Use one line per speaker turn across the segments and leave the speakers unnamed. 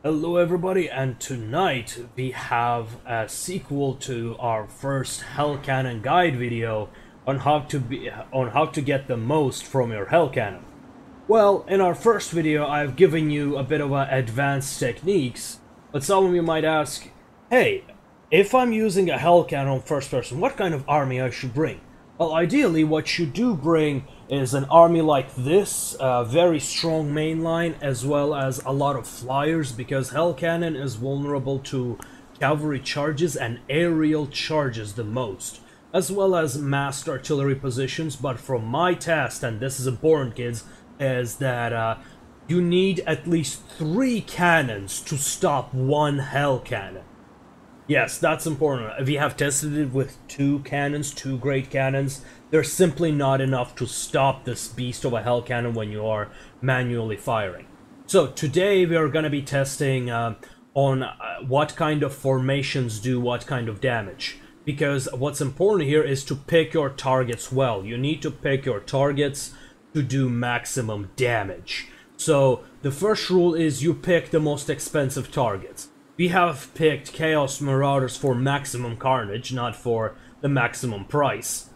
Hello everybody, and tonight we have a sequel to our first Hell Cannon guide video on how to get the most from your Hell Cannon. Well, in our first video I've given you a bit of advanced techniques, but some of you might ask, hey, if I'm using a Hell Cannon first person, what kind of army I should bring? Well, ideally what you do bring is an army like this, a very strong mainline, as well as a lot of flyers, because Hell Cannon is vulnerable to cavalry charges and aerial charges the most, as well as massed artillery positions. But from my test, and this is important kids, is that you need at least 3 cannons to stop one Hell Cannon. Yes, that's important. We have tested it with 2 cannons, 2 great cannons. They're simply not enough to stop this beast of a Hell Cannon when you are manually firing. So today we are going to be testing on what kind of formations do what kind of damage. Because what's important here is to pick your targets well. You need to pick your targets to do maximum damage. So the first rule is you pick the most expensive targets. We have picked Chaos Marauders for maximum carnage, not for the maximum price.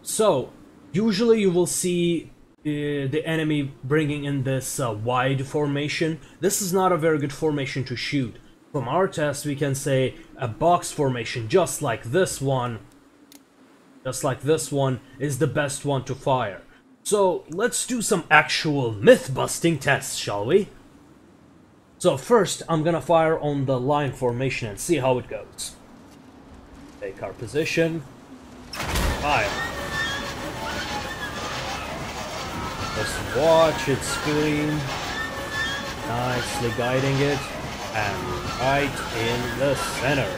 So, usually you will see the enemy bringing in this wide formation. This is not a very good formation to shoot. From our test, we can say a box formation, just like this one, is the best one to fire. So, let's do some actual myth-busting tests, shall we? So first, I'm gonna fire on the line formation and see how it goes. Take our position. Fire. Just watch it scream. Nicely guiding it. And right in the center.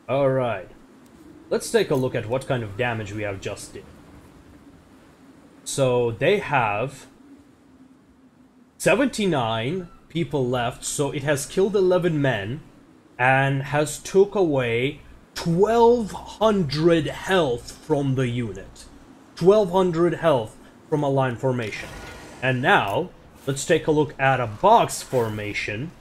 Alright. Let's take a look at what kind of damage we have just did. So they have 79 people left, so it has killed 11 men and has took away 1200 health from the unit. 1200 health from a line formation. And now, let's take a look at a box formation.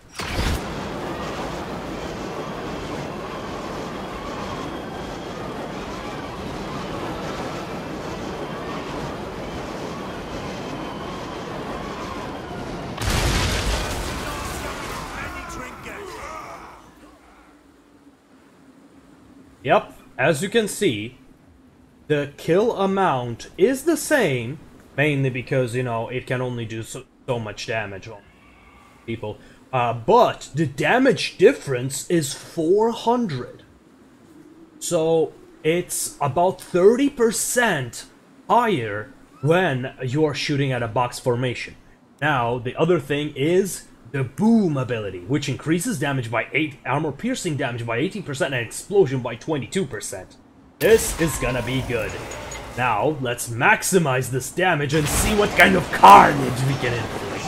Yep, as you can see, the kill amount is the same, mainly because, you know, it can only do so much damage on people. But the damage difference is 400. So it's about 30% higher when you're shooting at a box formation. Now, the other thing is the boom ability, which increases damage by 8, armor piercing damage by 18%, and explosion by 22%. This is gonna be good. Now, let's maximize this damage and see what kind of carnage we can inflict.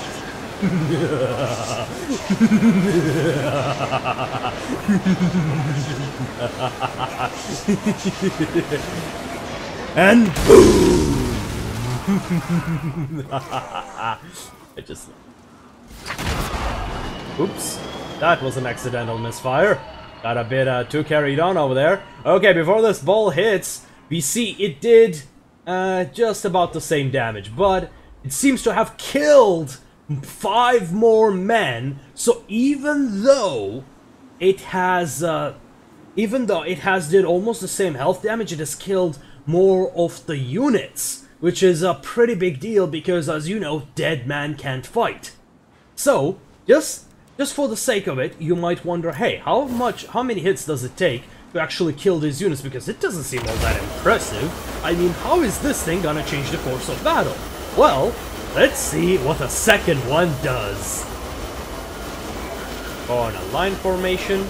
And boom! I just... Oops, that was an accidental misfire. Got a bit too carried on over there. Okay, before this ball hits, we see it did just about the same damage, but it seems to have killed 5 more men. So even though it has did almost the same health damage, it has killed more of the units, which is a pretty big deal because, as you know, dead man can't fight. So just for the sake of it, you might wonder, hey, how many hits does it take to actually kill these units? Because it doesn't seem all that impressive. I mean, how is this thing gonna change the course of battle? Well, let's see what the second one does. Go on a line formation.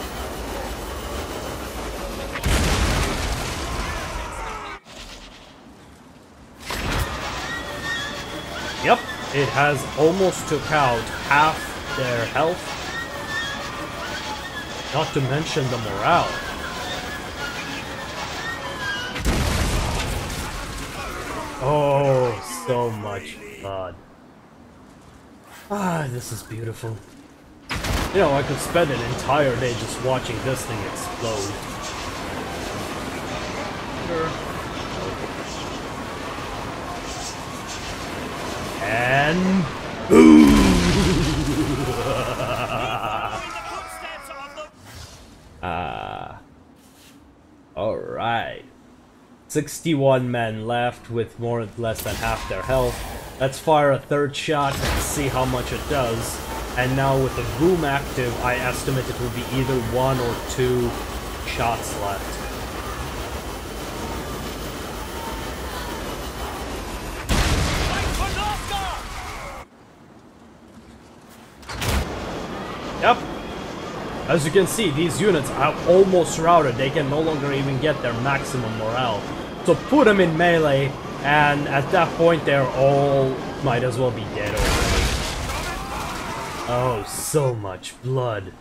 Yep, it has almost took out half their health. Not to mention the morale. Oh, so much blood. Ah, this is beautiful. You know, I could spend an entire day just watching this thing explode. And boom! Alright. 61 men left with less than half their health. Let's fire a third shot and see how much it does. And now with the boom active, I estimate it will be either 1 or 2 shots left. Yep. As you can see, these units are almost routed. They can no longer even get their maximum morale. So put them in melee, and at that point they're all might as well be dead already. Oh, so much blood.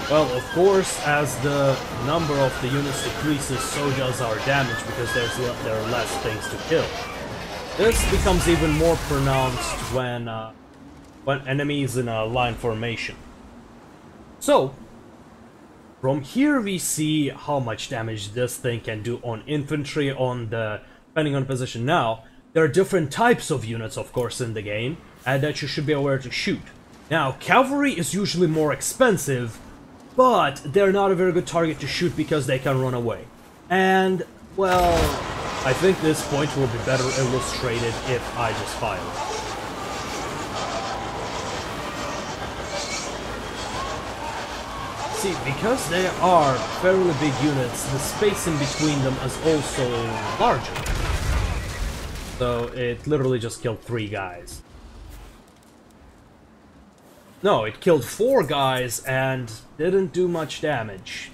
Well, of course, as the number of the units decreases, so does our damage, because there are less things to kill. This becomes even more pronounced when enemies in a line formation. So, from here we see how much damage this thing can do on infantry, depending on position. Now, there are different types of units, of course, in the game, and that you should be aware to shoot. Now, cavalry is usually more expensive, but they're not a very good target to shoot because they can run away. And, well, I think this point will be better illustrated if I just fire it. See, because they are fairly big units, the space in between them is also larger. So it literally just killed 3 guys. No, it killed 4 guys and didn't do much damage.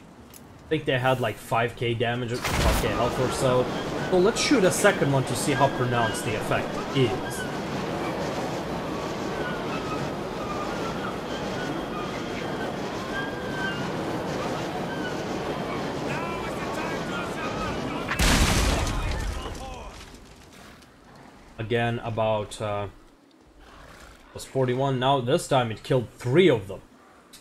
I think they had like 5k damage, or 5k health or so. So let's shoot a second one to see how pronounced the effect is. Again, about was 41. Now this time it killed 3 of them.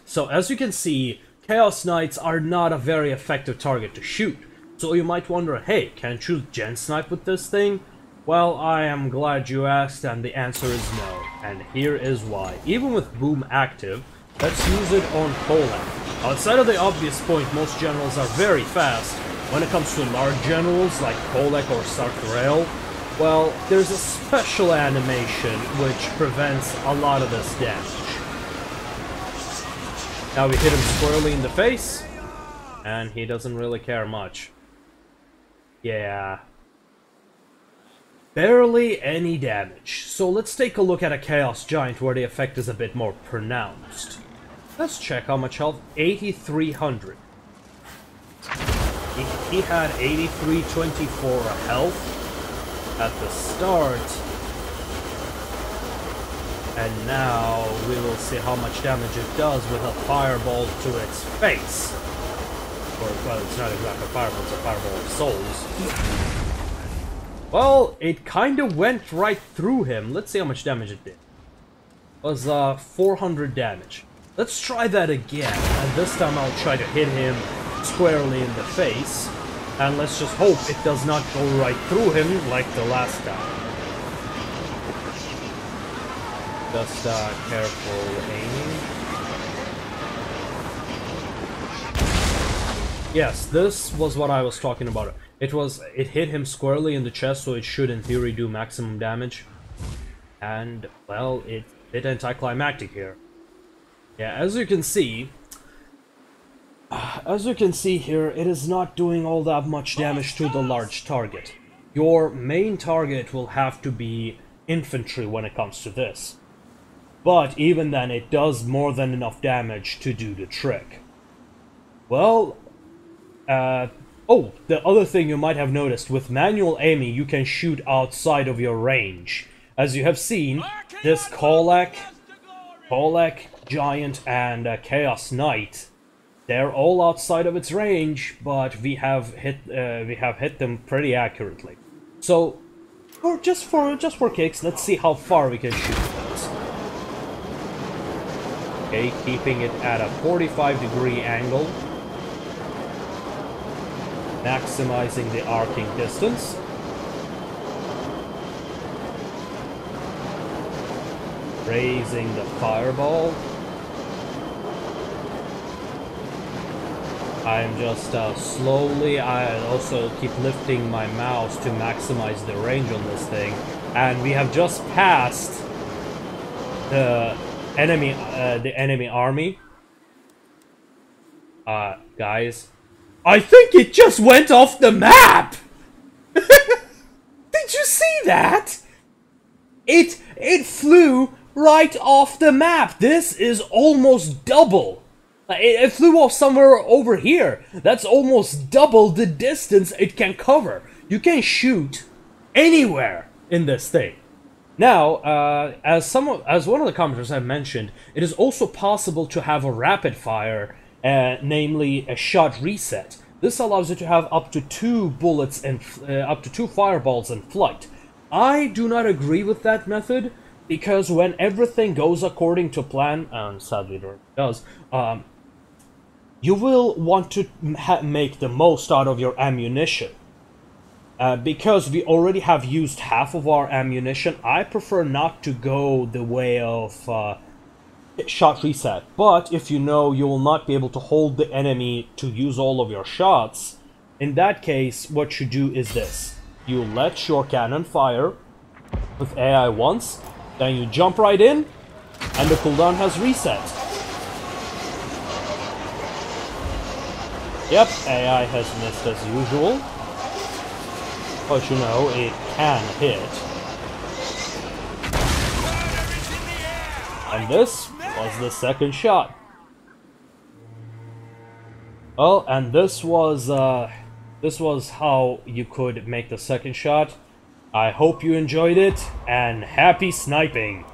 So as you can see, Chaos Knights are not a very effective target to shoot. So you might wonder, hey, can't you gen snipe with this thing? Well, I am glad you asked, and the answer is no. And here is why. Even with boom active, let's use it on Poland. Outside of the obvious point, most generals are very fast. When it comes to large generals like Polek or Sarkarel, well, there's a special animation which prevents a lot of this damage. Now we hit him squarely in the face, and he doesn't really care much. Yeah. Barely any damage. So let's take a look at a Chaos Giant where the effect is a bit more pronounced. Let's check how much health. 8,300. He had 8324 health at the start, and now we will see how much damage it does with a fireball to its face. Or, well, it's not exactly a fireball, it's a fireball of souls. Well, it kinda went right through him. Let's see how much damage it did. It was 400 damage. Let's try that again, and this time I'll try to hit him squarely in the face. And let's just hope it does not go right through him like the last time. Just careful aiming. Yes, this was what I was talking about. It hit him squarely in the chest, so it should in theory do maximum damage. And, well, it's a bit anticlimactic here. Yeah, as you can see here, it is not doing all that much damage to the large target. Your main target will have to be infantry when it comes to this. But even then, it does more than enough damage to do the trick. Well, oh, the other thing you might have noticed, with manual aiming, you can shoot outside of your range. As you have seen, this Polek, Giant, and Chaos Knight, They're all outside of its range, but we have hit them pretty accurately. So, just for kicks, let's see how far we can shoot this. Okay, keeping it at a 45-degree angle, maximizing the arcing distance. Raising the fireball. I'm just slowly, I also keep lifting my mouse to maximize the range on this thing. And we have just passed the enemy army. Guys, I think it just went off the map! Did you see that? It flew right off the map. This is almost double. It flew off somewhere over here. That's almost double the distance it can cover. You can shoot anywhere in this thing. Now, as one of the commenters have mentioned, it is also possible to have a rapid fire, namely a shot reset. This allows you to have up to 2 bullets and up to 2 fireballs in flight. I do not agree with that method, because when everything goes according to plan, and sadly it does, you will want to make the most out of your ammunition. Because we already have used half of our ammunition, I prefer not to go the way of shot reset. But if you know you will not be able to hold the enemy to use all of your shots, in that case, what you do is this. You let your cannon fire with AI once, then you jump right in, and the cooldown has reset. Yep, AI has missed as usual. But you know, it can hit. And this was the second shot. Well, and this was how you could make the second shot. I hope you enjoyed it, and happy sniping!